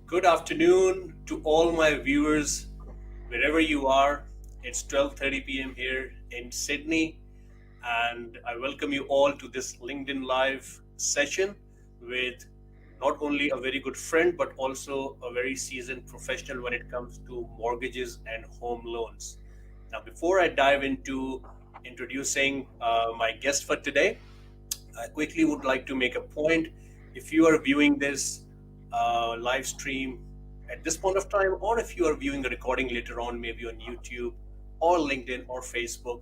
Good afternoon to all my viewers, wherever you are. It's 12:30 p.m. here in Sydney, and I welcome you all to this LinkedIn Live session with not only a very good friend, but also a very seasoned professional when it comes to mortgages and home loans. Now, before I dive into introducing my guest for today, I quickly would like to make a point. If you are viewing this live stream at this point of time, or if you are viewing a recording later on, maybe on YouTube or LinkedIn or Facebook,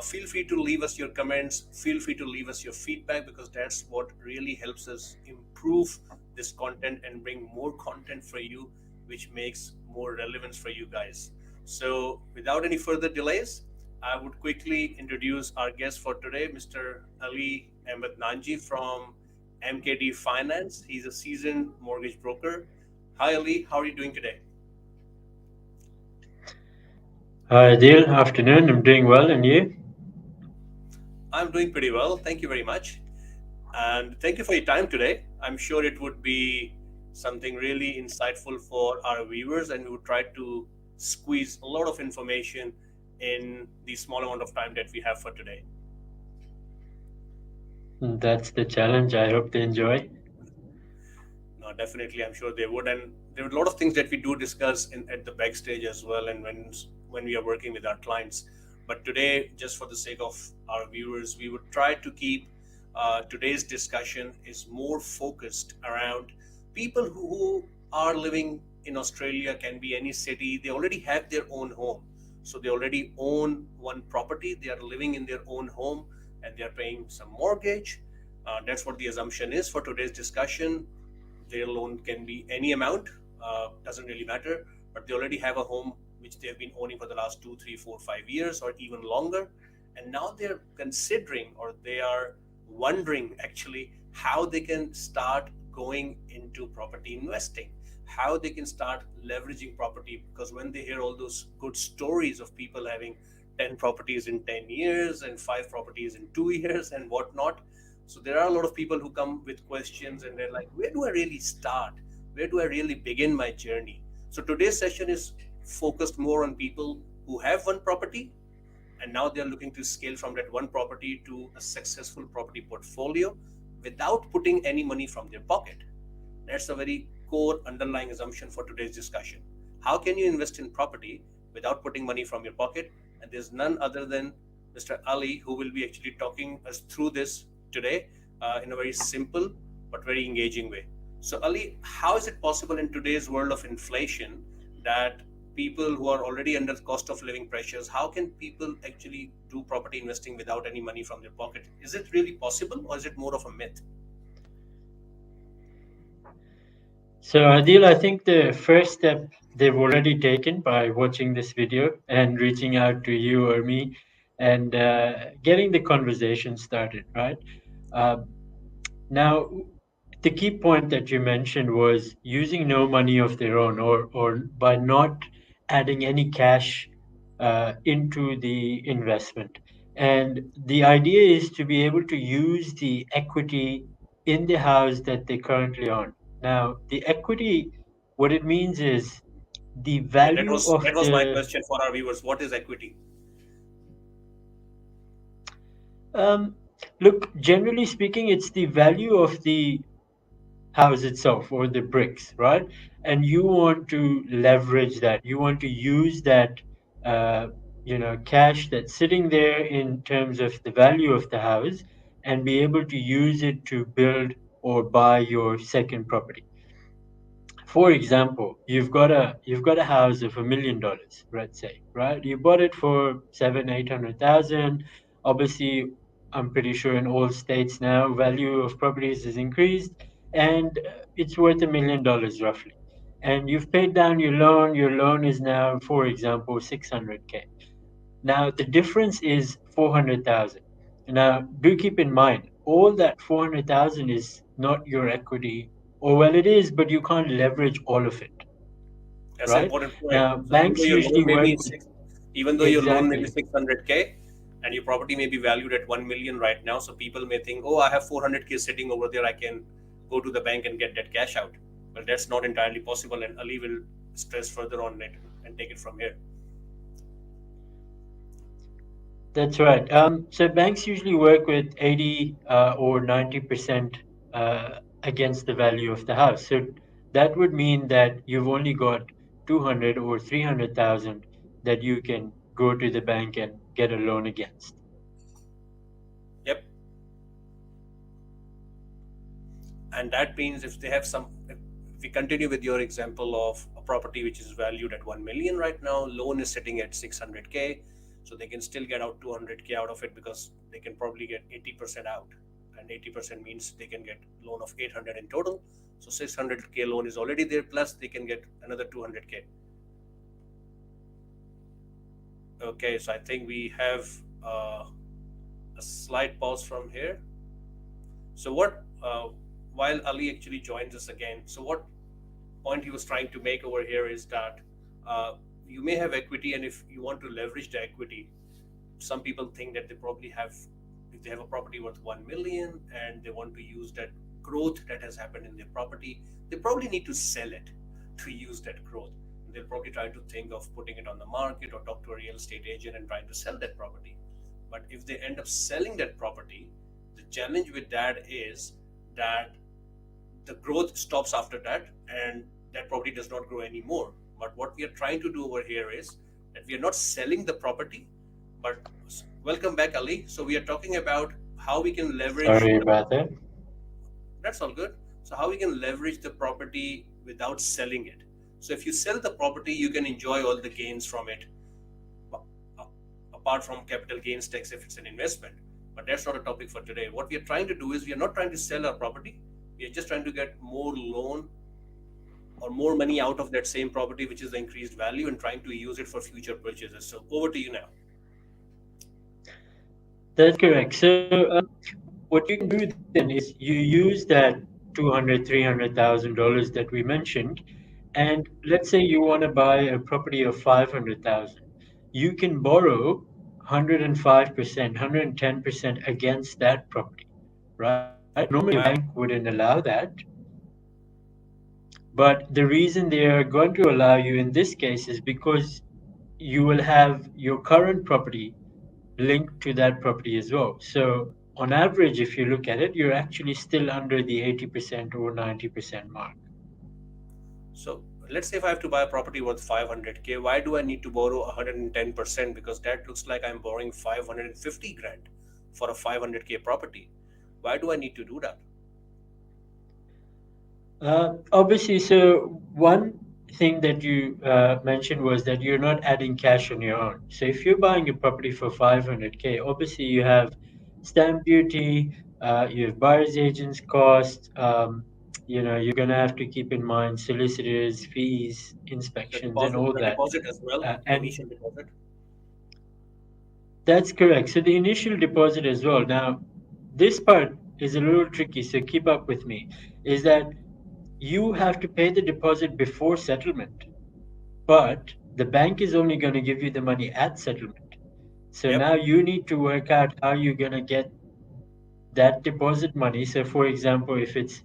feel free to leave us your comments. Feel free to leave us your feedback because that's what really helps us improve this content and bring more content for you, which makes more relevance for you guys. So, without any further delays, I would quickly introduce our guest for today, Mr. Ali Ahmed Nanji from MKD Finance. He's a seasoned mortgage broker. Hi, Ali. How are you doing today? Hi, Adeel. Afternoon. I'm doing well, and you? I'm doing pretty well. Thank you very much. And thank you for your time today. I'm sure it would be something really insightful for our viewers, and we would try to squeeze a lot of information in the small amount of time that we have for today. That's the challenge. I hope they enjoy. No, definitely, I'm sure they would, and there are a lot of things that we do discuss at the backstage as well, and when we are working with our clients. But today, just for the sake of our viewers, we would try to keep today's discussion is more focused around people who are living in Australia. Can be any city. They already have their own home, so they already own one property. They are living in their own home, and they are paying some mortgage. That's what the assumption is for today's discussion. Their loan can be any amount, doesn't really matter, but they already have a home which they've been owning for the last 2, 3, 4, 5 years or even longer. And now they're considering, or they are wondering actually, how they can start going into property investing, how they can start leveraging property. Because when they hear all those good stories of people having 10 properties in 10 years and 5 properties in 2 years and whatnot, so there are a lot of people who come with questions and they're like, where do I really start? Where do I really begin my journey? So today's session is focused more on people who have one property and now they're looking to scale from that one property to a successful property portfolio without putting any money from their pocket. That's a very core underlying assumption for today's discussion. How can you invest in property without putting money from your pocket? And there's none other than Mr. Ali who will be actually talking us through this today in a very simple but very engaging way. So, Ali, how is it possible in today's world of inflation that people who are already under cost of living pressures, how can people actually do property investing without any money from their pocket? Is it really possible or is it more of a myth? So, Adeel, I think the first step they've already taken by watching this video and reaching out to you or me and getting the conversation started, right? Uh, Now, the key point that you mentioned was using no money of their own, or by not adding any cash into the investment. And the idea is to be able to use the equity in the house that they currently own. Now, the equity, what it means is the Yeah, that value was of that was my the question for our viewers. What is equity? um, look, generally speaking, it's the value of the house itself or the bricks, right? And you want to leverage that. You want to use that, uh, cash that's sitting there in terms of the value of the house, and be able to use it to build or buy your second property. For example, you've got a house of $1 million, let's say, right? You bought it for 700,000, 800,000. Obviously, I'm pretty sure in all states now, value of properties is increased, and it's worth $1 million roughly. And you've paid down your loan. Your loan is now, for example, 600K. Now the difference is 400,000. Now do keep in mind, all that 400,000 is not your equity, or well, it is, but you can't leverage all of it, That's an right? important point. Now So even though banks your usually loan may work be with even though your loan may be exactly. 600k and your property may be valued at 1 million right now, so people may think, oh, I have 400k sitting over there, I can go to the bank and get that cash out. Well, that's not entirely possible, and Ali will stress further on it and take it from here. That's right. So banks usually work with 80 or 90% against the value of the house. So that would mean that you've only got 200 or 300,000 that you can go to the bank and get a loan against. Yep. And that means if they have some, if we continue with your example of a property which is valued at 1 million right now, loan is sitting at 600k, so they can still get out 200k out of it because they can probably get 80% out, and 80% means they can get loan of 800 in total. So 600k loan is already there, plus they can get another 200k. Okay, so I think we have a slight pause from here. So what? While Ali actually joins us again, so what point he was trying to make over here is that uh, you may have equity, and if you want to leverage the equity, some people think that they probably have, if they have a property worth 1 million and they want to use that growth that has happened in their property, they probably need to sell it to use that growth. They'll probably try to think of putting it on the market or talk to a real estate agent and trying to sell that property. But if they end up selling that property, the challenge with that is that the growth stops after that, and that property does not grow anymore. But what we are trying to do over here is that we are not selling the property, but welcome back, Ali. So we are talking about how we can leverage Sorry the, about that. that's all good. So how we can leverage the property without selling it. So if you sell the property, you can enjoy all the gains from it, uh, apart from capital gains tax if it's an investment. But that's not a topic for today. What we are trying to do is we are not trying to sell our property. We are just trying to get more loan or more money out of that same property, which is the increased value, and trying to use it for future purchases. So over to you now. That's correct. So what you can do then is you use that 200, $300,000 that we mentioned, and let's say you want to buy a property of 500,000. You can borrow 105%, 110% against that property, right? Normally, a Wow. bank wouldn't allow that, but the reason they are going to allow you in this case is because you will have your current property linked to that property as well. So, on average, if you look at it, you're actually still under the 80% or 90% mark. So let's say if I have to buy a property worth 500k, why do I need to borrow 110%? Because that looks like I'm borrowing 550 grand for a 500k property. Why do I need to do that? Obviously, so one thing that you mentioned was that you're not adding cash on your own. So if you're buying a property for 500K, obviously you have stamp duty, you have buyer's agents cost, you're going to have to keep in mind solicitors, fees, inspections, and all The that. deposit as well, the And initial deposit. that's correct. So the initial deposit as well. Now, this part is a little tricky, so keep up with me. Is that you have to pay the deposit before settlement, but the bank is only going to give you the money at settlement. So Yep. now you need to work out how you're going to get that deposit money. So, for example, if it's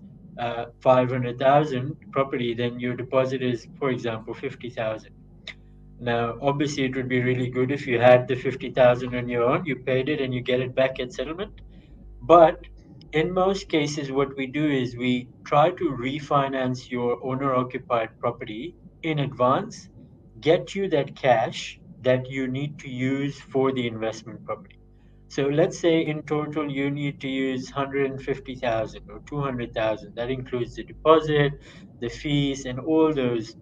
500,000 property, then your deposit is, for example, 50,000. Now, obviously, it would be really good if you had the 50,000 on your own, you paid it, and you get it back at settlement. But in most cases, what we do is we try to refinance your owner occupied property in advance, get you that cash that you need to use for the investment property. So let's say in total you need to use 150,000 or 200,000. That includes the deposit, the fees, and all those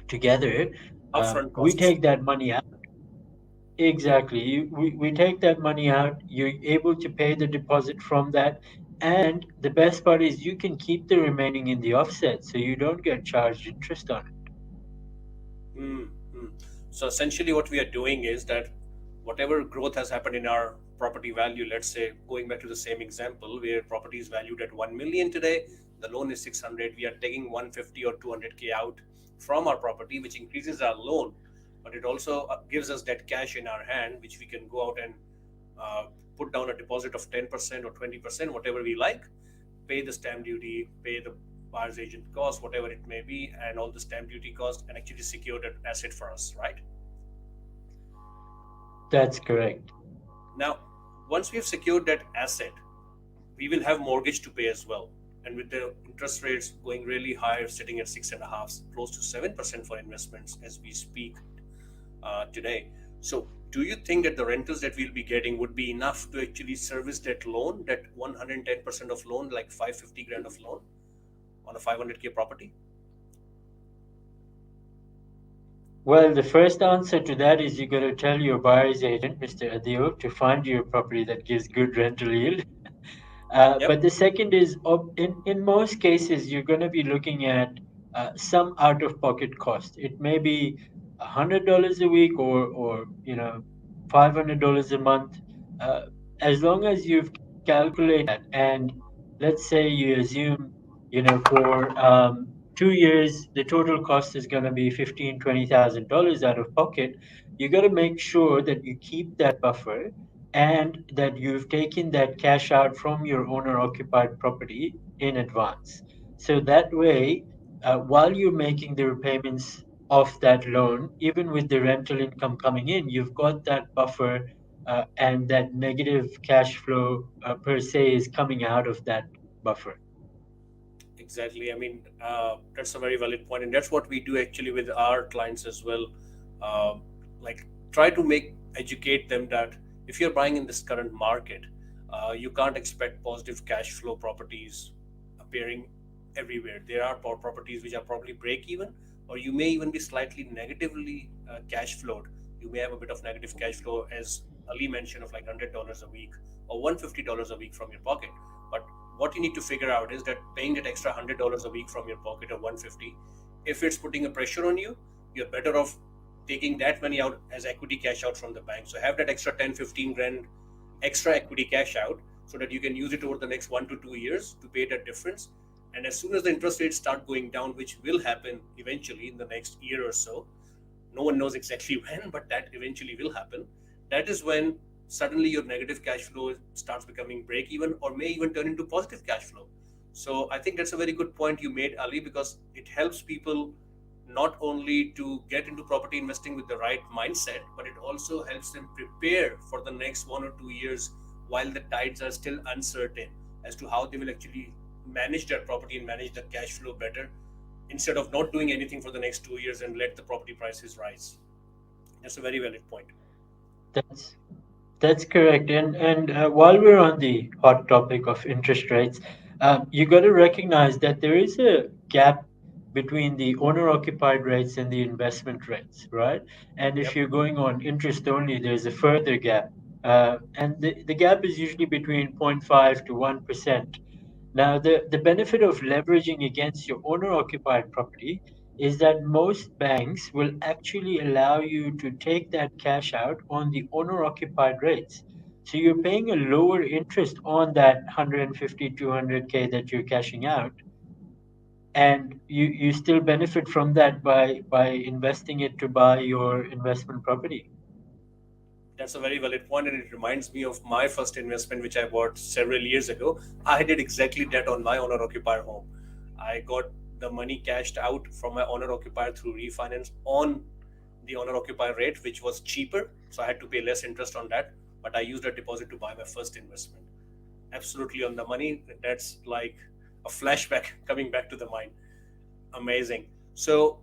together. Upfront We costs. take that money out. Exactly. We take that money out. You're able to pay the deposit from that. And the best part is you can keep the remaining in the offset so you don't get charged interest on it. Hmm. Hmm. So essentially, what we are doing is that whatever growth has happened in our property value, let's say going back to the same example where property is valued at 1 million today, the loan is 600. We are taking 150 or 200k out from our property, which increases our loan, but it also gives us that cash in our hand, which we can go out and uh, put down a deposit of 10% or 20%, whatever we like, pay the stamp duty, pay the buyer's agent cost, whatever it may be, and all the stamp duty cost, and actually secure that asset for us, right? That's correct. Now, once we have secured that asset, we will have mortgage to pay as well. And with the interest rates going really high, sitting at 6.5, close to 7% for investments as we speak today. So, do you think that the rentals that we'll be getting would be enough to actually service that loan, that 110% of loan, like 550 grand of loan on a 500K property? Well, the first answer to that is you got to tell your buyer's agent, Mr. Adeel, to find you a property that gives good rental yield. Yep. But the second is, in most cases, you're going to be looking at some out-of-pocket cost. It may be $100 a week, or $500 a month. Uh, as long as you've calculated that, and let's say you assume, for 2 years, the total cost is going to be $15,000 to $20,000 out of pocket. You got to make sure that you keep that buffer, and that you've taken that cash out from your owner occupied property in advance. So that way, while you're making the repayments of that loan, even with the rental income coming in, you've got that buffer, and that negative cash flow per se is coming out of that buffer. Exactly. I mean, that's a very valid point, and that's what we do actually with our clients as well. Um like, try to educate them that if you're buying in this current market, you can't expect positive cash flow properties appearing everywhere. There are properties which are probably break even, or you may even be slightly negatively cash flowed. You may have a bit of negative cash flow, as Ali mentioned, of like $100 a week or $150 a week from your pocket. But what you need to figure out is that paying that extra $100 a week from your pocket, or 150, if it's putting a pressure on you, you're better off taking that money out as equity cash out from the bank. So have that extra 10, 15 grand extra equity cash out, so that you can use it over the next 1 to 2 years to pay that difference. And as soon as the interest rates start going down, which will happen eventually in the next year or so, no one knows exactly when, but that eventually will happen. That is when suddenly your negative cash flow starts becoming break even, or may even turn into positive cash flow. So I think that's a very good point you made, Ali, because it helps people not only to get into property investing with the right mindset, but it also helps them prepare for the next 1 or 2 years while the tides are still uncertain as to how they will actually manage their property and manage the cash flow better, instead of not doing anything for the next 2 years and let the property prices rise. That's a very valid point. That's That's correct. And while we're on the hot topic of interest rates, you got to recognize that there is a gap between the owner-occupied rates and the investment rates, right? And if Yep. you're going on interest only, there's a further gap. And the gap is usually between 0.5 to 1%. Now, the benefit of leveraging against your owner occupied property is that most banks will actually allow you to take that cash out on the owner occupied rates. So you're paying a lower interest on that 150, 200K that you're cashing out, and you still benefit from that by investing it to buy your investment property. That's a very valid point, and it reminds me of my first investment, which I bought several years ago. I did exactly that on my owner occupier home. I got the money cashed out from my owner occupier through refinance on the owner occupier rate, which was cheaper. So I had to pay less interest on that. But I used that deposit to buy my first investment. Absolutely on the money. That's like a flashback coming back to the mind. Amazing. So,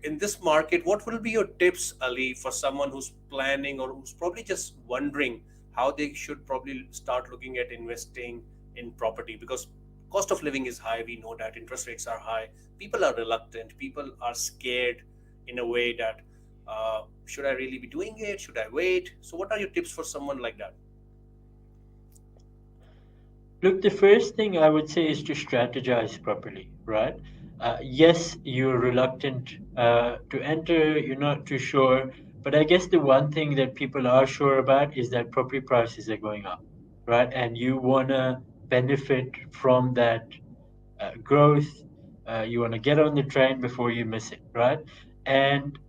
in this market, what will be your tips, Ali, for someone who's planning or who's probably just wondering how they should probably start looking at investing in property? Because cost of living is high, we know that interest rates are high, people are reluctant, people are scared in a way that, should I really be doing it? Should I wait? So, what are your tips for someone like that? Look, the first thing I would say is to strategize properly, right? Yes, you're reluctant to enter, you're not too sure, but I guess the one thing that people are sure about is that property prices are going up, right? And you want to benefit from that growth. You want to get on the train before you miss it, right? And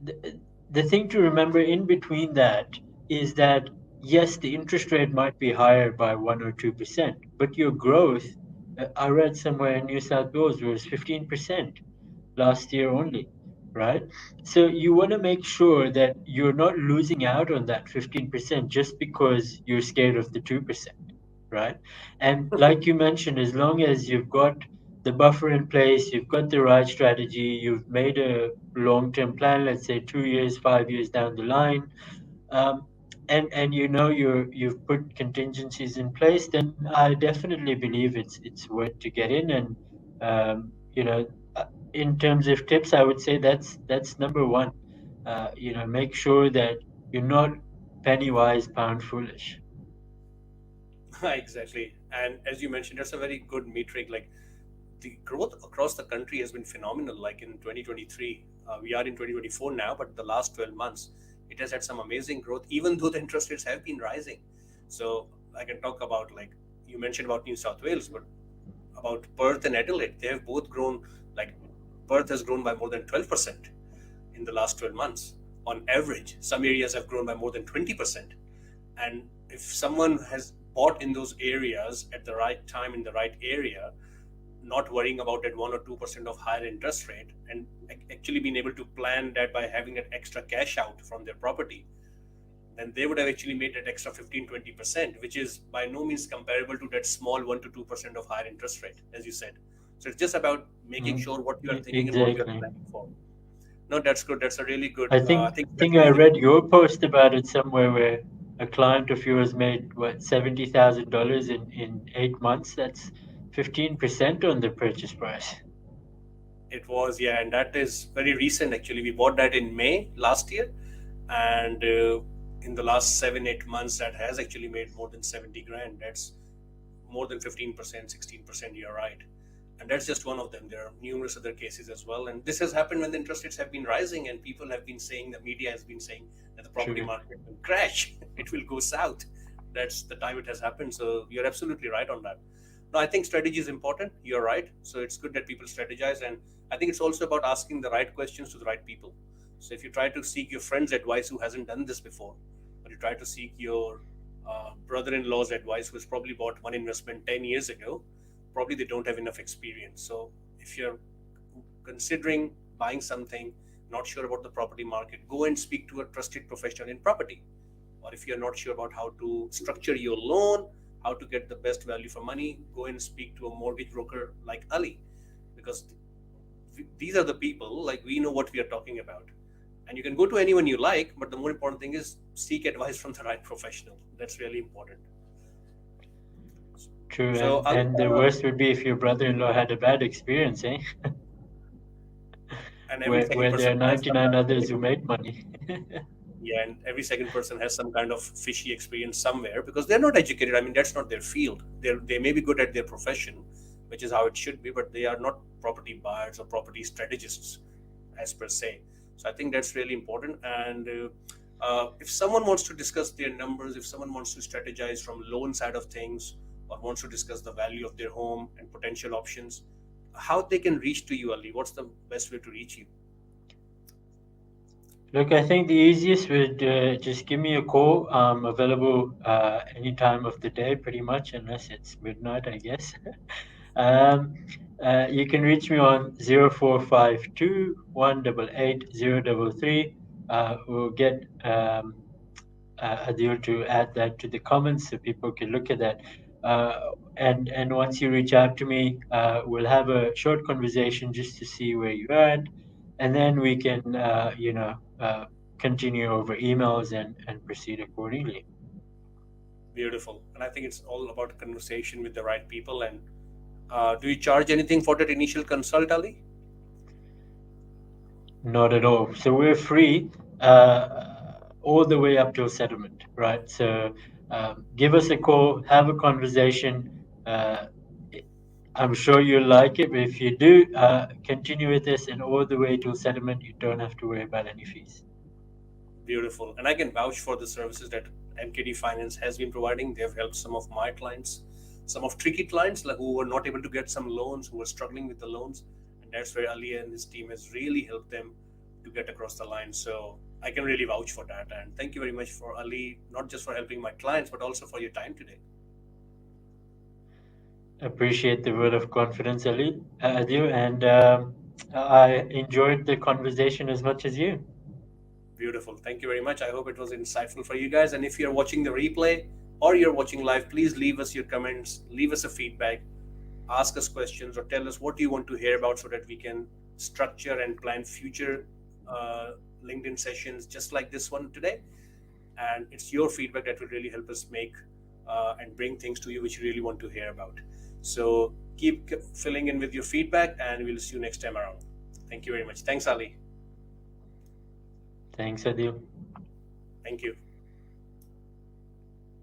the, the thing to remember in between that is that yes, the interest rate might be higher by 1 or 2%, but your growth I read somewhere in New South Wales was 15% last year only, right? So you want to make sure that you're not losing out on that 15% just because you're scared of the 2%, right? And like you mentioned, as long as you've got the buffer in place, you've got the right strategy, you've made a long-term plan, let's say 2 years, 5 years down the line, um, and you know you've put contingencies in place, then I definitely believe it's worth to get in. And you know, in terms of tips, I would say that's number one. Make sure that you're not penny wise, pound foolish. Exactly. And as you mentioned, that's a very good metric. Like the growth across the country has been phenomenal. Like in 2023, we are in 2024 now, but the last 12 months, it has had some amazing growth, even though the interest rates have been rising. So I can talk about, like you mentioned about New South Wales, but about Perth and Adelaide, they have both grown. Like Perth has grown by more than 12% in the last 12 months on average. Some areas have grown by more than 20%. And if someone has bought in those areas at the right time in the right area, not worrying about that 1 or 2% of higher interest rate, and actually being able to plan that by having that extra cash out from their property, then they would have actually made that extra 15-20%, which is by no means comparable to that small 1 to 2% of higher interest rate, as you said. So it's just about making Mm, sure what you are thinking and what you are exactly. planning for. No, that's good. That's a really good. I I think think think strategy I is read important. your post about it somewhere where a client of yours made what $70,000 in 8 months. That's 15% on the purchase price. It was, yeah, and that is very recent actually. We bought that in May last year, and in the last 7 8 months, that has actually made more than 70 grand. That's more than 15%, 16%. You're right, and that's just one of them. There are numerous other cases as well, and this has happened when the interest rates have been rising, and people have been saying, the media has been saying that the property True. market will crash. It will go south. That's the time it has happened. So you're absolutely right on that. No, I think strategy is important. You're right. So it's good that people strategize. And I think it's also about asking the right questions to the right people. So if you try to seek your friend's advice who hasn't done this before, or you try to seek your brother in law's advice who has probably bought one investment 10 years ago, probably they don't have enough experience. So if you're considering buying something, not sure about the property market, go and speak to a trusted professional in property. Or if you're not sure about how to structure your loan, how to get the best value for money, go and speak to a mortgage broker like Ali, because these are the people, like we know what we are talking about. And you can go to anyone you like, but the more important thing is seek advice from the right professional. That's really important. True. So Ali, And the worst would be if your brother-in-law had a bad experience, eh? and every second Where there person are has some 99 kind others of, who made money. yeah, and every second person has some kind of fishy experience somewhere because they're not educated. I mean, that's not their field. They may be good at their profession, which is how it should be, but they are not property buyers or property strategists as per se. So I think that's really important. And if someone wants to discuss their numbers, if someone wants to strategize from loan side of things, or wants to discuss the value of their home and potential options, how they can reach to you, Ali? What's the best way to reach you? Look, I think the easiest would just give me a call. I'm available any time of the day, pretty much, unless it's midnight, I guess. Um, you can reach me on 0452 188 033. We'll get Adeel to add that to the comments so people can look at that. Uh, and once you reach out to me, we'll have a short conversation just to see where you're at, and then we can, continue over emails and proceed accordingly. Beautiful. And I think it's all about conversation with the right people. And do you charge anything for that initial consult, Ali? Not at all. So we're free all the way up till settlement, right? So give us a call, have a conversation. Uh, I'm sure you'll like it, but if you do, continue with this and all the way till settlement, you don't have to worry about any fees. Beautiful. And I can vouch for the services that NKD Finance has been providing. They have helped some of my clients, some of tricky clients like who were not able to get some loans, who were struggling with the loans. And that's where Ali and his team has really helped them to get across the line. So I can really vouch for that. And thank you very much for Ali, not just for helping my clients, but also for your time today. Appreciate the word of confidence, Ali, Adil, and I enjoyed the conversation as much as you. Beautiful. Thank you very much. I hope it was insightful for you guys. And if you're watching the replay or you're watching live, please leave us your comments, leave us a feedback, ask us questions, or tell us what you want to hear about so that we can structure and plan future uh, LinkedIn sessions just like this one today. And it's your feedback that will really help us make and bring things to you which you really want to hear about. So keep filling in with your feedback, and we'll see you next time around. Thank you very much. Thanks, Ali. Thanks, Adil. Thank you.